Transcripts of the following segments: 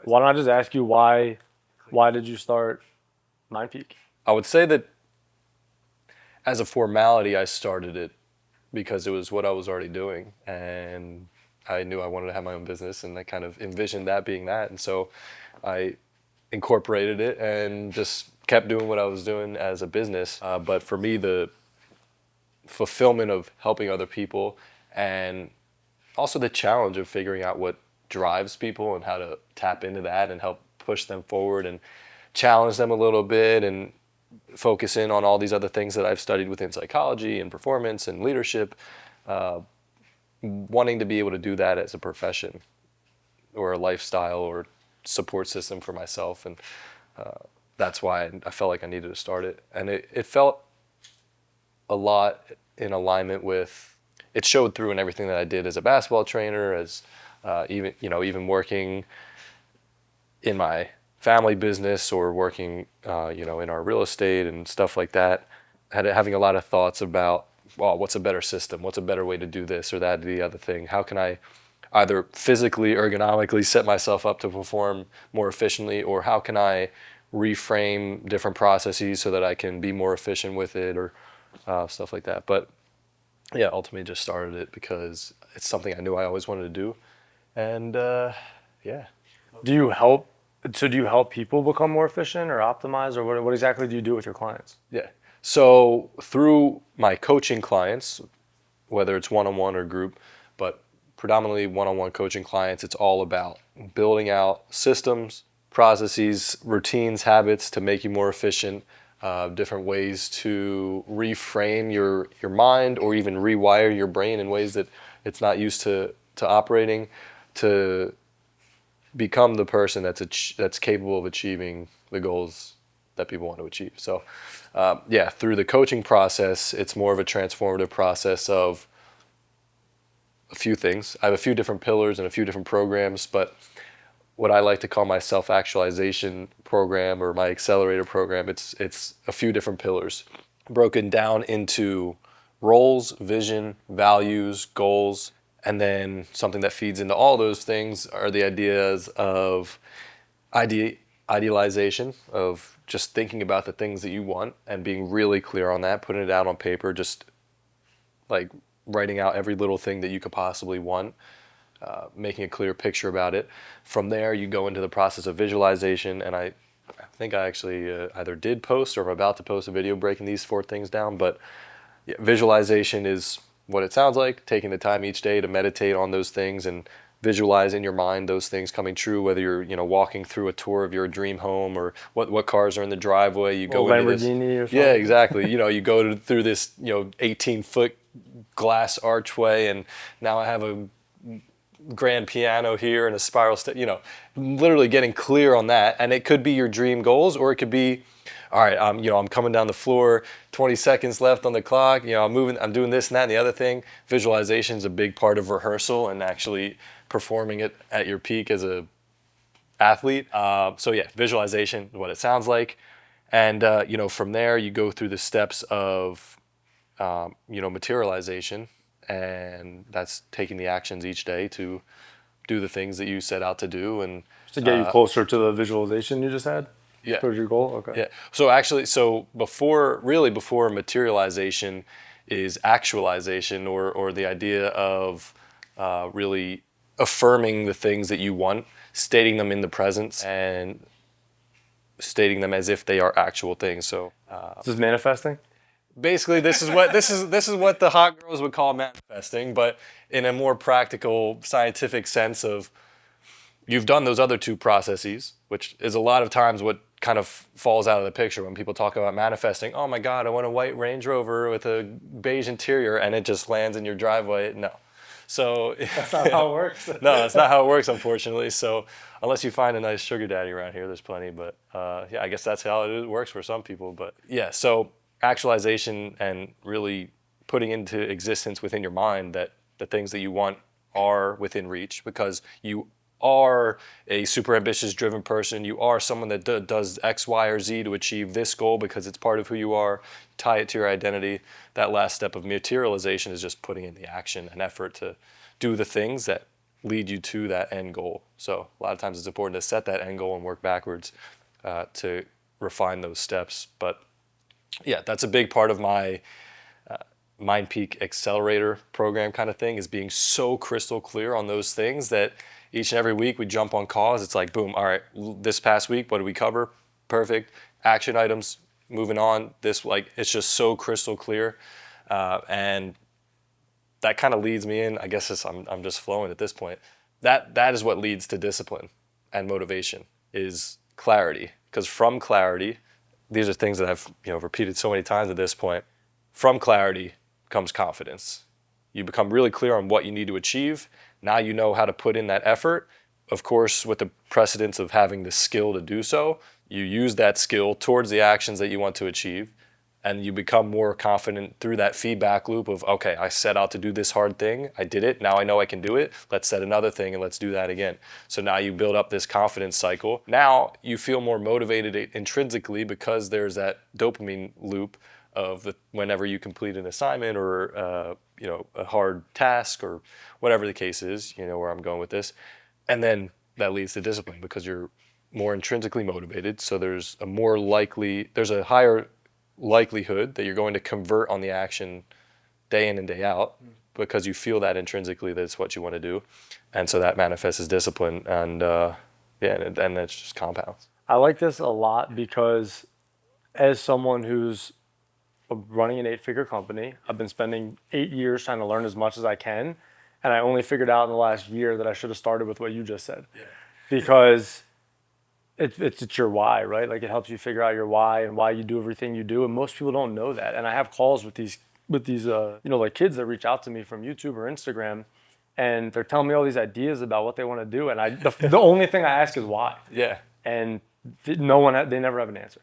Why don't I just ask you why did you start MindPeak? I would say that as a formality, I started it because it was what I was already doing, and I knew I wanted to have my own business, and I kind of envisioned that being that, and so I incorporated it and just kept doing what I was doing as a business. But for me, the fulfillment of helping other people and also the challenge of figuring out what drives people and how to tap into that and help push them forward and challenge them a little bit and focus in on all these other things that I've studied within psychology and performance and leadership, wanting to be able to do that as a profession or a lifestyle or support system for myself. And that's why I felt like I needed to start it. And it felt a lot in alignment with, it showed through in everything that I did as a basketball trainer, as even working in my family business or working, in our real estate and stuff like that, having a lot of thoughts about, well, what's a better system? What's a better way to do this or that or the other thing? How can I either physically, ergonomically set myself up to perform more efficiently, or how can I reframe different processes so that I can be more efficient with it, or stuff like that. But yeah, ultimately just started it because it's something I knew I always wanted to do. And yeah. Do you help people become more efficient or optimize, or what exactly do you do with your clients? Yeah. So through my coaching clients, whether it's one-on-one or group, but predominantly one-on-one coaching clients, it's all about building out systems, processes, routines, habits to make you more efficient, different ways to reframe your mind or even rewire your brain in ways that it's not used to operating, to become the person that's capable of achieving the goals that people want to achieve. So through the coaching process, it's more of a transformative process of a few things. I have a few different pillars and a few different programs, but what I like to call my self-actualization program or my accelerator program, it's a few different pillars broken down into roles, vision, values, goals, and then something that feeds into all those things are the ideas of idealization, of just thinking about the things that you want and being really clear on that, putting it out on paper, just like writing out every little thing that you could possibly want, making a clear picture about it. From there, you go into the process of visualization, and I think I actually either did post or I'm about to post a video breaking these 4 things down, but yeah, visualization is what it sounds like, taking the time each day to meditate on those things and visualize in your mind those things coming true, whether you're walking through a tour of your dream home or what cars are in the driveway. You go into this, Lamborghini or something. yeah, exactly. You go through this 18-foot glass archway, and now I have a grand piano here and a spiral literally getting clear on that. And it could be your dream goals, or it could be, all right, I'm coming down the floor, 20 seconds left on the clock, I'm doing this and that and the other thing. Visualization is a big part of rehearsal and actually performing it at your peak as a athlete. Visualization is what it sounds like. And, from there you go through the steps of, materialization, and that's taking the actions each day to do the things that you set out to do. And to get you closer to the visualization you just had? Yeah. Towards your goal? Okay. Yeah. So before materialization is actualization, or the idea of really affirming the things that you want, stating them in the present and stating them as if they are actual things. So This is manifesting? basically this is what the hot girls would call manifesting, but in a more practical, scientific sense of, you've done those other 2 processes, which is a lot of times what kind of falls out of the picture when people talk about manifesting. Oh my God, I want a white Range Rover with a beige interior, and it just lands in your driveway. No. So That's not how it works. No, that's not how it works, unfortunately. So unless you find a nice sugar daddy around here, there's plenty. But I guess that's how it works for some people. But yeah, so actualization and really putting into existence within your mind that the things that you want are within reach, because you are a super ambitious, driven person. You are someone that does X, Y, or Z to achieve this goal because it's part of who you are. Tie it to your identity. That last step of materialization is just putting in the action and effort to do the things that lead you to that end goal. So a lot of times it's important to set that end goal and work backwards to refine those steps. But yeah, that's a big part of my MindPeak accelerator program kind of thing, is being so crystal clear on those things that each and every week we jump on calls. It's like, boom, all right, this past week, what did we cover? Perfect. Action items, moving on. This, like, it's just so crystal clear. And that kind of leads me in, I guess I'm just flowing at this point. That is what leads to discipline and motivation, is clarity. Because from clarity, these are things that I've repeated so many times at this point. From clarity comes confidence. You become really clear on what you need to achieve. Now you know how to put in that effort. Of course, with the precedence of having the skill to do so, you use that skill towards the actions that you want to achieve, and you become more confident through that feedback loop of, okay, I set out to do this hard thing, I did it, now I know I can do it, let's set another thing and let's do that again. So now you build up this confidence cycle. Now you feel more motivated intrinsically because there's that dopamine loop of whenever you complete an assignment or a hard task or whatever the case is, where I'm going with this. And then that leads to discipline because you're more intrinsically motivated. So there's a higher likelihood that you're going to convert on the action day in and day out because you feel that intrinsically that it's what you want to do. And so that manifests as discipline, and and it's just compounds. I like this a lot because as someone who's running an 8-figure company, I've been spending 8 years trying to learn as much as I can. And I only figured out in the last year that I should have started with what you just said. Yeah. Because it's your why, right? Like, it helps you figure out your why and why you do everything you do. And most people don't know that. And I have calls with these like kids that reach out to me from YouTube or Instagram, and they're telling me all these ideas about what they want to do. And the only thing I ask is why. Yeah. And they never have an answer.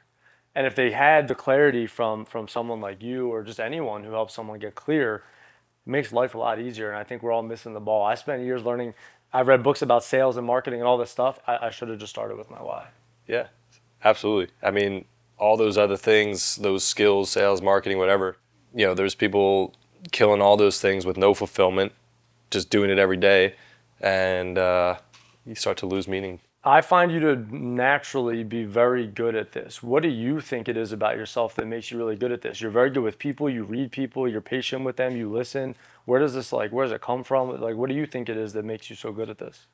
And if they had the clarity from someone like you or just anyone who helps someone get clear, it makes life a lot easier. And I think we're all missing the ball. I spent years learning. I've read books about sales and marketing and all this stuff. I should have just started with my why. Yeah, absolutely. I mean, all those other things, those skills, sales, marketing, whatever, there's people killing all those things with no fulfillment, just doing it every day. And you start to lose meaning. I find you to naturally be very good at this. What do you think it is about yourself that makes you really good at this? You're very good with people, you read people, you're patient with them, you listen. Where does it come from? Like, what do you think it is that makes you so good at this?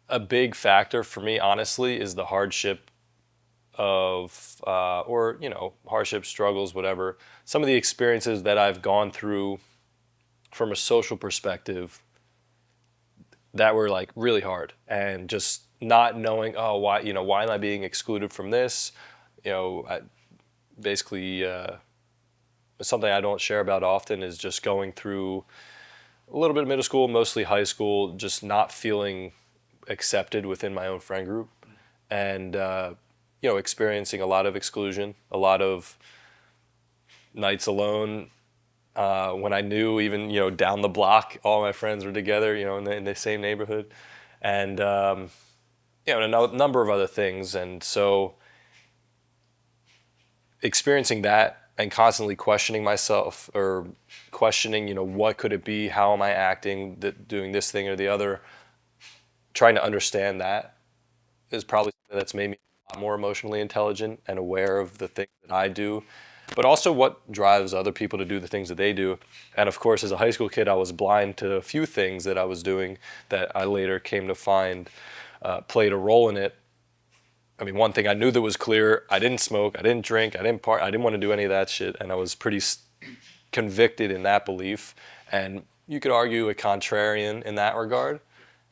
A big factor for me, honestly, is the hardship of, hardship, struggles, whatever. Some of the experiences that I've gone through from a social perspective that were like really hard, and just not knowing, why am I being excluded from this? Basically, something I don't share about often is just going through a little bit of middle school, mostly high school, just not feeling accepted within my own friend group, and experiencing a lot of exclusion, a lot of nights alone. When I knew even down the block, all my friends were together, in the same neighborhood, and and a number of other things. And so experiencing that and constantly questioning myself, or questioning, what could it be? How am I acting, doing this thing or the other? Trying to understand that is probably something that's made me a lot more emotionally intelligent and aware of the things that I do, but also what drives other people to do the things that they do. And of course, as a high school kid, I was blind to a few things that I was doing that I later came to find played a role in it. I mean, one thing I knew that was clear: I didn't smoke, I didn't drink, I didn't want to do any of that shit, and I was pretty convicted in that belief. And you could argue a contrarian in that regard.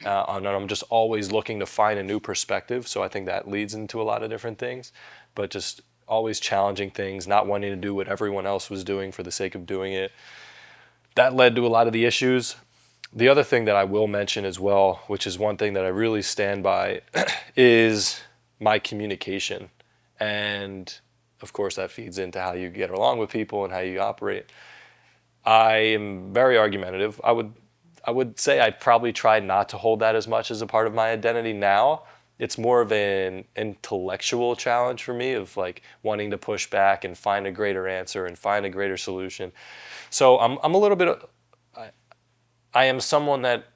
And I'm just always looking to find a new perspective, so I think that leads into a lot of different things. But just always challenging things, not wanting to do what everyone else was doing for the sake of doing it. That led to a lot of the issues. The other thing that I will mention as well, which is one thing that I really stand by, is my communication. And of course that feeds into how you get along with people and how you operate. I am very argumentative. I would say I probably try not to hold that as much as a part of my identity now. It's more of an intellectual challenge for me, of like wanting to push back and find a greater answer and find a greater solution. So I'm a little bit, I am someone that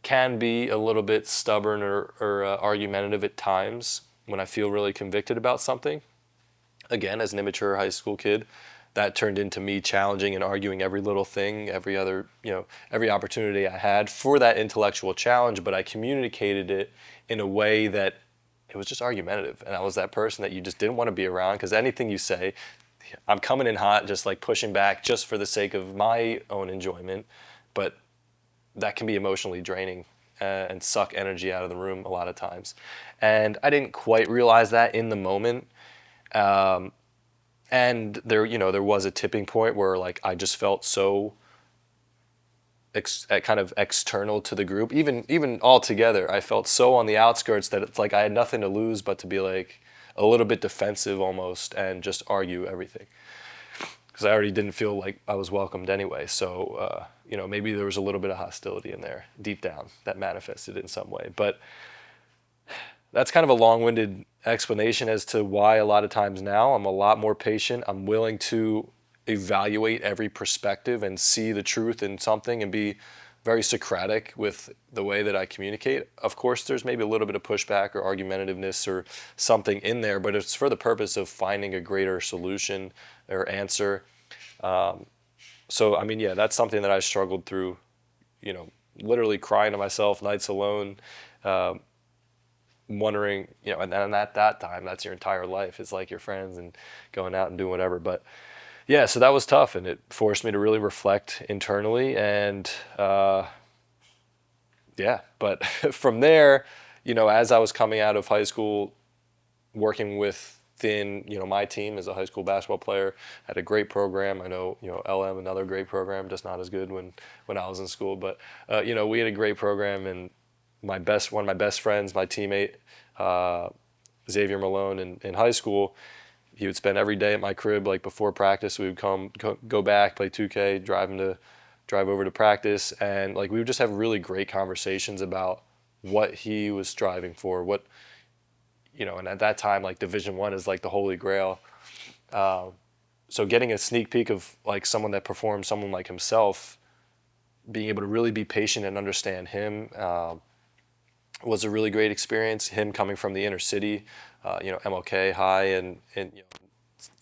can be a little bit stubborn or argumentative at times when I feel really convicted about something. Again, as an immature high school kid, that turned into me challenging and arguing every little thing, every opportunity I had for that intellectual challenge, but I communicated it in a way that it was just argumentative. And I was that person that you just didn't want to be around, because anything you say, I'm coming in hot, just like pushing back just for the sake of my own enjoyment. But that can be emotionally draining and suck energy out of the room a lot of times. And I didn't quite realize that in the moment. And there was a tipping point where like I just felt so kind of external to the group, even all together. I felt so on the outskirts that it's like I had nothing to lose but to be like a little bit defensive almost and just argue everything, because I already didn't feel like I was welcomed anyway. So maybe there was a little bit of hostility in there deep down that manifested in some way. But that's kind of a long-winded explanation as to why a lot of times now I'm a lot more patient. I'm willing to evaluate every perspective and see the truth in something and be very Socratic with the way that I communicate. Of course, there's maybe a little bit of pushback or argumentativeness or something in there, but it's for the purpose of finding a greater solution or answer. So, I mean, yeah, that's something that I struggled through, literally crying to myself nights alone, wondering, and at that time, that's your entire life. It's like your friends and going out and doing whatever. But yeah, so that was tough, and it forced me to really reflect internally. And but from there, as I was coming out of high school, working within, my team as a high school basketball player, had a great program. I know, LM, another great program, just not as good when I was in school. But, we had a great program, and one of my best friends, my teammate, Xavier Malone in high school, he would spend every day at my crib. Like before practice, we would go back, play 2K, drive over to practice, and like we would just have really great conversations about what he was striving for, and at that time, like Division I is like the holy grail. So getting a sneak peek of like someone that performed, someone like himself, being able to really be patient and understand him, was a really great experience. Him coming from the inner city, MLK high, and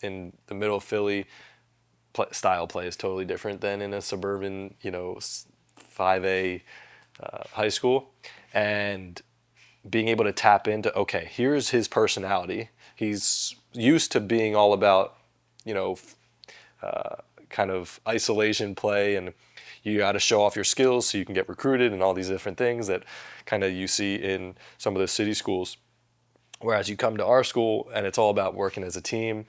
in the middle of Philly, style play is totally different than in a suburban, 5A high school. And being able to tap into, okay, here's his personality. He's used to being all about, kind of isolation play, and you got to show off your skills so you can get recruited and all these different things that kind of you see in some of the city schools. Whereas you come to our school and it's all about working as a team,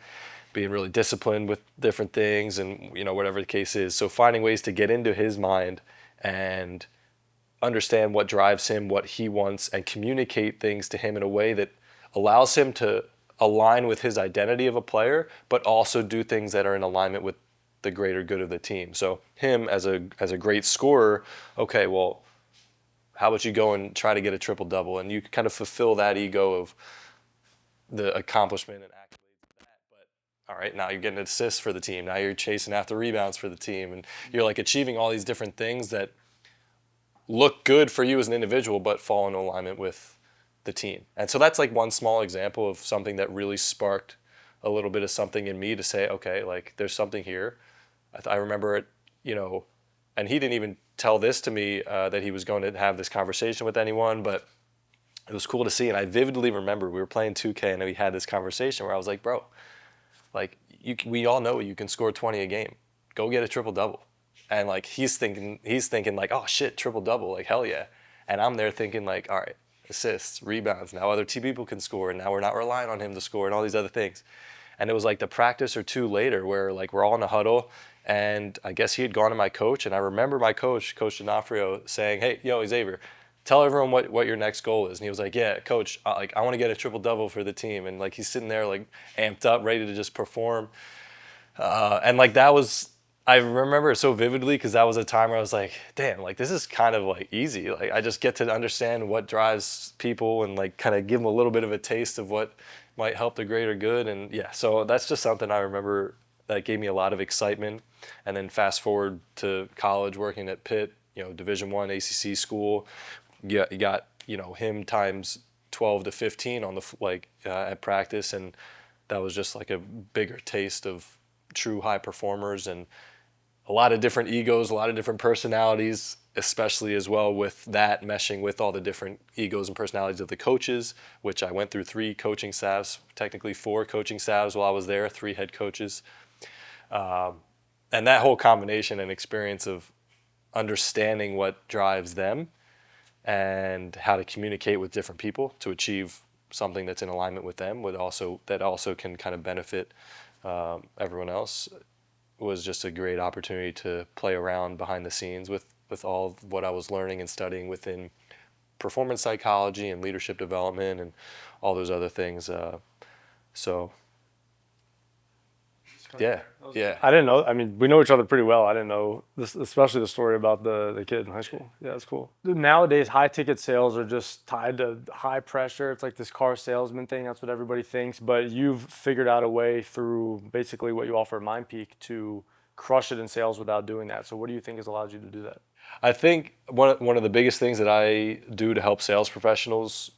being really disciplined with different things and, whatever the case is. So finding ways to get into his mind and understand what drives him, what he wants, and communicate things to him in a way that allows him to align with his identity of a player, but also do things that are in alignment with the greater good of the team. So him as a great scorer, okay, well, how about you go and try to get a triple-double, and you kind of fulfill that ego of the accomplishment and accolades of that. But all right, now you're getting assists for the team. Now you're chasing after rebounds for the team, and you're like achieving all these different things that look good for you as an individual, but fall in alignment with the team. And so that's like one small example of something that really sparked a little bit of something in me to say, okay, like there's something here. I remember it, and he didn't even tell this to me that he was going to have this conversation with anyone, but it was cool to see. And I vividly remember we were playing 2K and we had this conversation where I was like, bro, like we all know you can score 20 a game. Go get a triple-double. And like he's thinking like, oh shit, triple-double, like hell yeah. And I'm there thinking like, all right, assists, rebounds. Now other two people can score, and now we're not relying on him to score and all these other things. And it was like the practice or two later where like we're all in a huddle, and I guess he had gone to my coach, and I remember my coach, Coach D'Onofrio, saying, hey, Xavier, tell everyone what your next goal is. And he was like, yeah, coach, I want to get a triple-double for the team. And like he's sitting there like amped up, ready to just perform. And like that was, I remember it so vividly because that was a time where I was like, damn, like this is kind of like easy. Like I just get to understand what drives people and like kind of give them a little bit of a taste of what might help the greater good. And yeah, so that's just something I remember that gave me a lot of excitement. And then fast forward to college, working at Pitt, Division I ACC school. You got him times 12 to 15 on at practice, and that was just like a bigger taste of true high performers, and a lot of different egos, a lot of different personalities, especially as well with that meshing with all the different egos and personalities of the coaches, which I went through 3 coaching staffs, technically 4 coaching staffs while I was there, 3 head coaches. And that whole combination and experience of understanding what drives them and how to communicate with different people to achieve something that's in alignment with them that also can kind of benefit everyone else was just a great opportunity to play around behind the scenes with all of what I was learning and studying within performance psychology and leadership development and all those other things. So yeah. I didn't know. I mean, we know each other pretty well. I didn't know this, especially the story about the kid in high school. Yeah, that's cool. Nowadays, high ticket sales are just tied to high pressure. It's like this car salesman thing. That's what everybody thinks. But you've figured out a way through basically what you offer at MindPeak to crush it in sales without doing that. So what do you think has allowed you to do that? I think one of the biggest things that I do to help sales professionals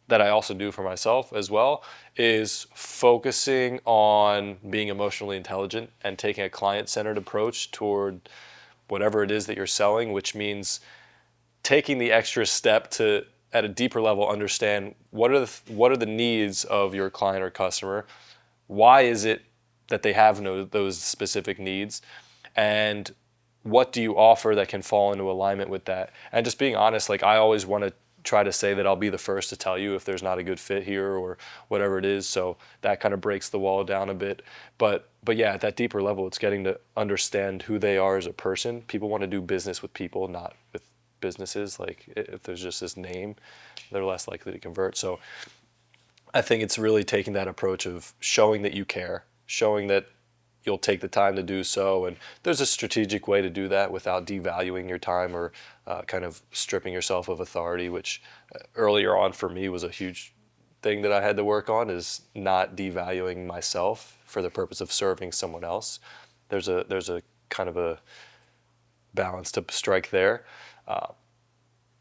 that I also do for myself as well is focusing on being emotionally intelligent and taking a client-centered approach toward whatever it is that you're selling, which means taking the extra step to, at a deeper level, understand what are the needs of your client or customer, why is it that they have those specific needs, and what do you offer that can fall into alignment with that. And just being honest, like I always want to try to say that I'll be the first to tell you if there's not a good fit here or whatever it is. So that kind of breaks the wall down a bit. But yeah, at that deeper level, it's getting to understand who they are as a person. People want to do business with people, not with businesses. Like if there's just this name, they're less likely to convert. So I think it's really taking that approach of showing that you care, showing that you'll take the time to do so. And there's a strategic way to do that without devaluing your time or kind of stripping yourself of authority, which earlier on for me was a huge thing that I had to work on, is not devaluing myself for the purpose of serving someone else. There's a kind of a balance to strike there.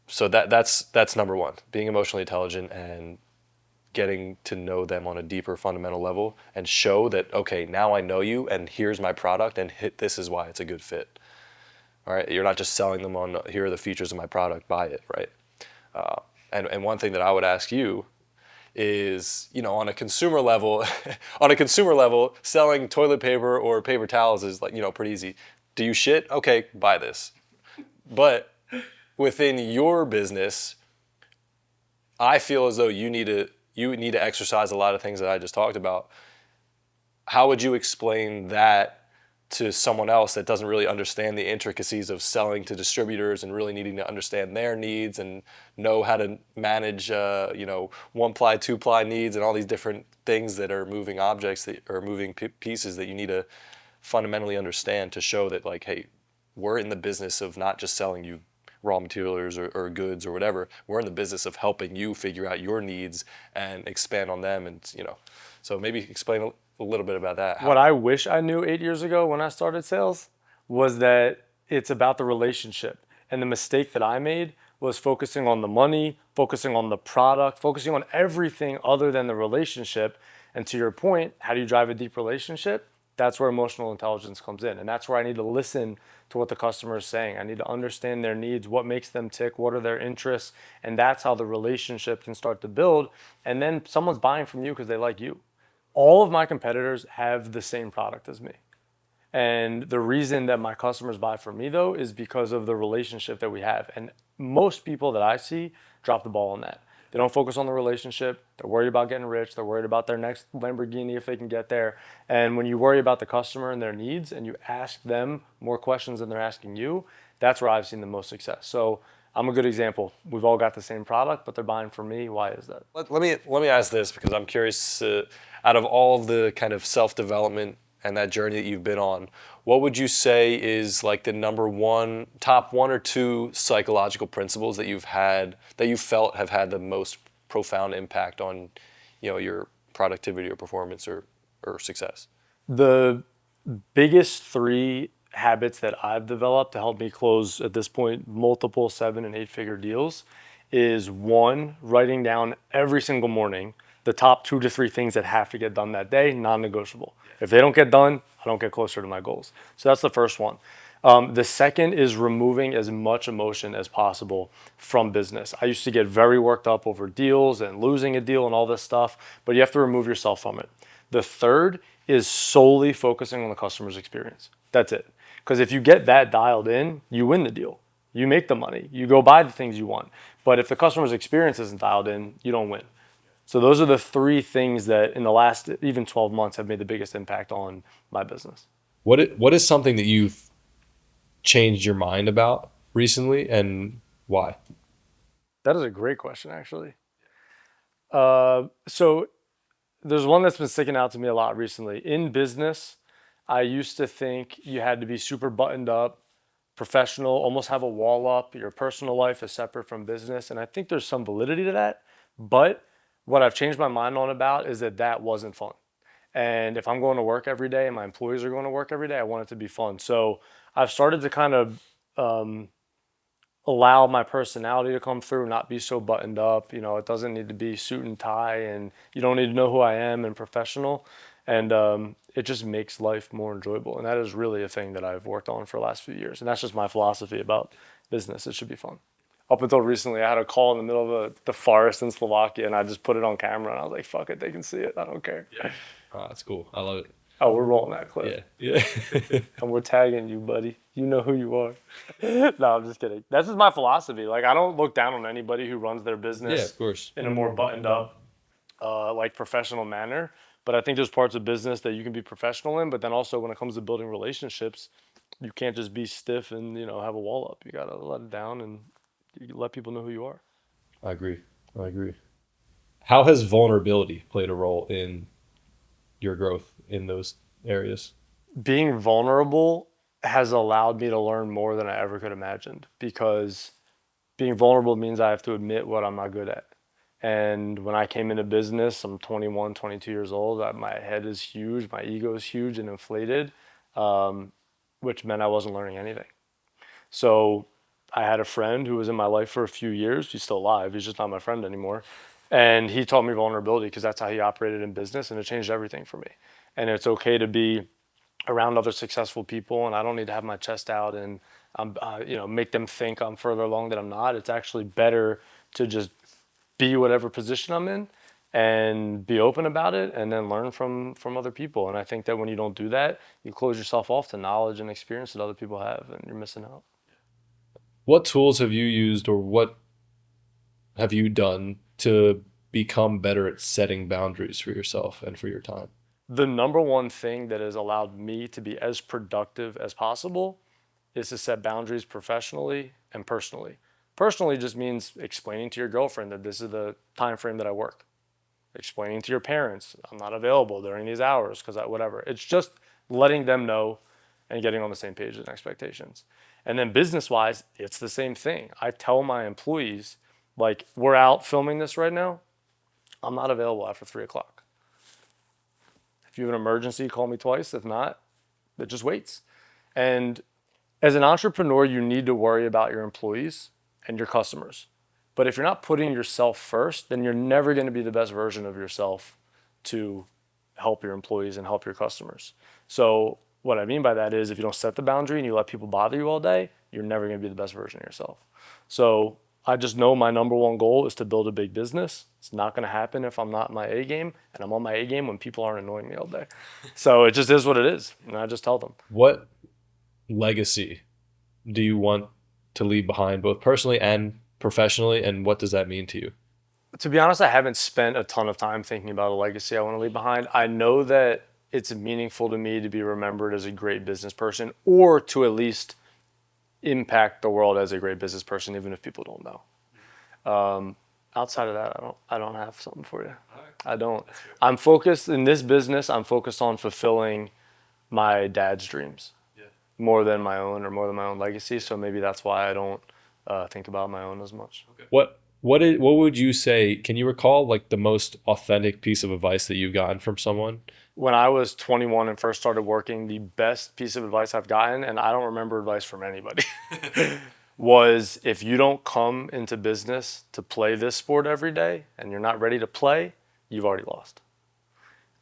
So that's number one, being emotionally intelligent and getting to know them on a deeper fundamental level and show that, okay, now I know you and here's my product and this is why it's a good fit. All right, you're not just selling them on, here are the features of my product, buy it, right? And one thing that I would ask you is, on a consumer level, selling toilet paper or paper towels is like, pretty easy. Do you shit? Okay, buy this. But within your business, I feel as though you need to exercise a lot of things that I just talked about. How would you explain that to someone else that doesn't really understand the intricacies of selling to distributors and really needing to understand their needs and know how to manage, one-ply, two-ply needs and all these different things that are moving objects that are moving pieces that you need to fundamentally understand to show that, like, hey, we're in the business of not just selling you raw materials or goods or whatever. We're in the business of helping you figure out your needs and expand on them. And, so maybe explain a little bit about that. What I wish I knew 8 years ago when I started sales was that it's about the relationship. And the mistake that I made was focusing on the money, focusing on the product, focusing on everything other than the relationship. And to your point, how do you drive a deep relationship? That's where emotional intelligence comes in. And that's where I need to listen to what the customer is saying. I need to understand their needs, what makes them tick, what are their interests. And that's how the relationship can start to build. And then someone's buying from you because they like you. All of my competitors have the same product as me. And the reason that my customers buy from me, though, is because of the relationship that we have. And most people that I see drop the ball on that. They don't focus on the relationship. They're worried about getting rich. They're worried about their next Lamborghini if they can get there. And when you worry about the customer and their needs and you ask them more questions than they're asking you, that's where I've seen the most success. So I'm a good example. We've all got the same product, but they're buying from me. Why is that? Let me ask this, because I'm curious, out of all of the kind of self-development and that journey that you've been on, what would you say is like the top one or two psychological principles that you felt have had the most profound impact on, your productivity or performance or success? The biggest three habits that I've developed to help me close at this point multiple 7 and 8 figure deals is one, writing down every single morning the top 2 to 3 things that have to get done that day, non-negotiable. If they don't get done, I don't get closer to my goals. So that's the first one. The second is removing as much emotion as possible from business. I used to get very worked up over deals and losing a deal and all this stuff, but you have to remove yourself from it. The third is solely focusing on the customer's experience. That's it. Because if you get that dialed in, you win the deal. You make the money. You go buy the things you want. But if the customer's experience isn't dialed in, you don't win. So those are the 3 things that in the last even 12 months have made the biggest impact on my business. What is something that you've changed your mind about recently, and why? That is a great question, actually. So there's one that's been sticking out to me a lot recently. In business, I used to think you had to be super buttoned up, professional, almost have a wall up. Your personal life is separate from business. And I think there's some validity to that. But what I've changed my mind on about is that that wasn't fun. And if I'm going to work every day and my employees are going to work every day, I want it to be fun. So I've started to kind of allow my personality to come through, not be so buttoned up. It doesn't need to be suit and tie, and you don't need to know who I am and professional. And it just makes life more enjoyable. And that is really a thing that I've worked on for the last few years. And that's just my philosophy about business. It should be fun. Up until recently, I had a call in the middle of the forest in Slovakia, and I just put it on camera, and I was like, fuck it, they can see it. I don't care. Yeah. Oh, that's cool. I love it. Oh, we're rolling that clip. Yeah. And we're tagging you, buddy. You know who you are. No, I'm just kidding. That's just my philosophy. Like, I don't look down on anybody who runs their Yeah, business of course. in a more buttoned up, like professional manner. But I think there's parts of business that you can be professional in. But then also when it comes to building relationships, you can't just be stiff and have a wall up. You gotta let it down and you let people know who you are. I agree. I agree. How has vulnerability played a role in your growth in those areas? Being vulnerable has allowed me to learn more than I ever could imagined because being vulnerable means I have to admit what I'm not good at. And when I came into business, I'm 21, 22 years old. My head is huge, my ego is huge and inflated, which meant I wasn't learning anything. So I had a friend who was in my life for a few years. He's still alive. He's just not my friend anymore. And he taught me vulnerability because that's how he operated in business, and it changed everything for me. And it's okay to be around other successful people, and I don't need to have my chest out and make them think I'm further along than I'm not. It's actually better to just be whatever position I'm in and be open about it and then learn from other people. And I think that when you don't do that, you close yourself off to knowledge and experience that other people have, and you're missing out. What tools have you used, or what have you done to become better at setting boundaries for yourself and for your time? The number one thing that has allowed me to be as productive as possible is to set boundaries professionally and personally. Personally just means explaining to your girlfriend that this is the time frame that I work. Explaining to your parents, I'm not available during these hours because whatever. It's just letting them know and getting on the same page and expectations. And then business wise, it's the same thing. I tell my employees, like, we're out filming this right now. I'm not available after 3 o'clock. If you have an emergency, call me twice. If not, it just waits. And as an entrepreneur, you need to worry about your employees and your customers. But if you're not putting yourself first, then you're never going to be the best version of yourself to help your employees and help your customers. So what I mean by that is if you don't set the boundary and you let people bother you all day, you're never going to be the best version of yourself. So I just know my number one goal is to build a big business. It's not going to happen if I'm not in my A game, and I'm on my A game when people aren't annoying me all day. So it just is what it is, and I just tell them. What legacy do you want to leave behind, both personally and professionally, and what does that mean to you? To be honest, I haven't spent a ton of time thinking about a legacy I want to leave behind. I know that it's meaningful to me to be remembered as a great business person, or to at least impact the world as a great business person, even if people don't know. Outside of that, I don't have something for you. I don't. I'm focused in this business. I'm focused on fulfilling my dad's dreams more than my own legacy. So maybe that's why I don't think about my own as much. What What would you say? Can you recall like the most authentic piece of advice that you've gotten from someone? When I was 21 and first started working, the best piece of advice I've gotten, and I don't remember advice from anybody, was if you don't come into business to play this sport every day and you're not ready to play, you've already lost.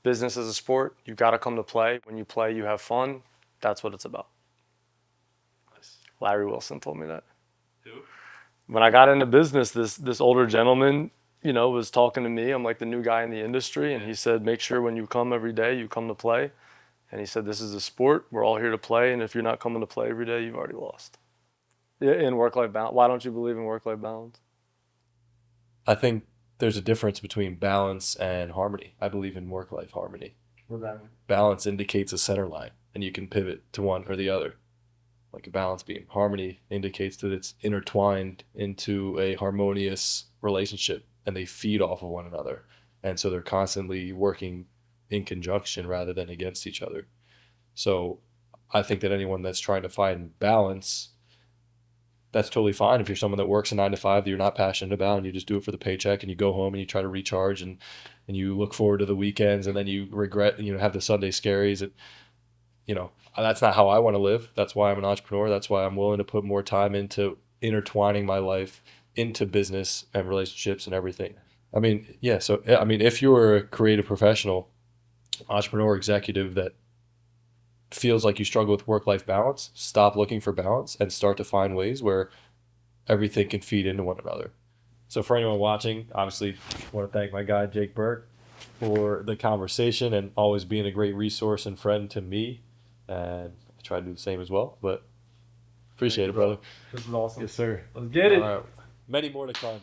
Business is a sport. You've got to come to play. When you play, you have fun. That's what it's about. Larry Wilson told me that. Who? When I got into business, this older gentleman, was talking to me. I'm like the new guy in the industry, and he said, make sure when you come every day, you come to play. And he said, this is a sport. We're all here to play, and if you're not coming to play every day, you've already lost. Yeah, in work-life balance. Why don't you believe in work-life balance? I think there's a difference between balance and harmony. I believe in work-life harmony. What does that mean? Balance indicates a center line, and you can pivot to one or the other. Like a balance beam. Harmony indicates that it's intertwined into a harmonious relationship, and they feed off of one another. And so they're constantly working in conjunction rather than against each other. So I think that anyone that's trying to find balance, that's totally fine. If you're someone that works a 9 to 5 that you're not passionate about and you just do it for the paycheck and you go home and you try to recharge and you look forward to the weekends and then you regret, have the Sunday scaries. That's not how I want to live. That's why I'm an entrepreneur. That's why I'm willing to put more time into intertwining my life into business and relationships and everything. I mean, yeah. So, I mean, if you're a creative professional, entrepreneur, executive that feels like you struggle with work-life balance, stop looking for balance and start to find ways where everything can feed into one another. So for anyone watching, obviously, I want to thank my guy, Jake Berk, for the conversation and always being a great resource and friend to me. And I try to do the same as well, but appreciate it, brother. This is awesome. Yes, sir. Let's get it. All right. Many more to come.